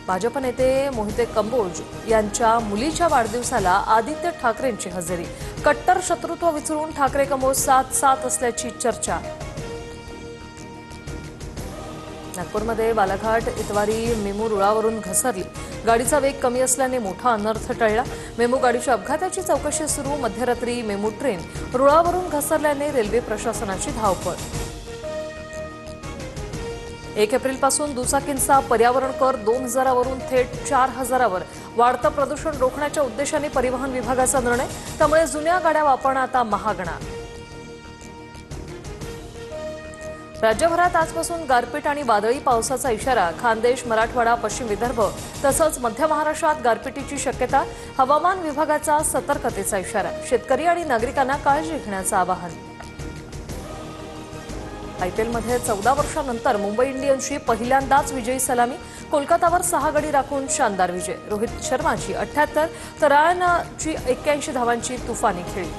भाजप नेते मोहिते कंबोज यांच्या मुलीच्या वाढदिवसाला आदित्य ठाकरेंची हजेरी। कट्टर शत्रुत्व विसरून ठाकरे कंबोज साथ असल्याची चर्चा। नागपूरमध्ये बालाघाट इतवारी मेमू रुळावरून घसरली। गाडीचा वेग कमी असल्याने मोठा अनर्थ टळला। मेमू गाडीच्या अपघाताची चौकशी सुरू। मध्यरात्री मेमू ट्रेन रुळावरून घसरल्याने रेल्वे प्रशासनाची धावपळ। 1 एप्रिलपासून दुचाकींचा पर्यावरण कर 2000 वरून थेट 4000 वर। वाढतं प्रदूषण रोखण्याच्या उद्देशाने परिवहन विभागाचा निर्णय। त्यामुळे जुन्या गाड्या वापरणं आता महागणार। राज्यभरात आजपासून गारपीट आणि वादळी पावसाचा इशारा। खानदेश, मराठवाडा, पश्चिम विदर्भ तसंच मध्य महाराष्ट्रात गारपिटीची शक्यता। हवामान विभागाचा सतर्कतेचा इशारा। शेतकरी आणि नागरिकांना काळजी घेण्याचं आवाहन। आयपीएलमध्ये 14 वर्षांनंतर मुंबई इंडियन्सची पहिल्यांदाच विजयी सलामी। कोलकातावर 6 गडी राखून शानदार विजय। रोहित शर्माची 78 तर रायनाची 81 धावांची तुफानी खेळी।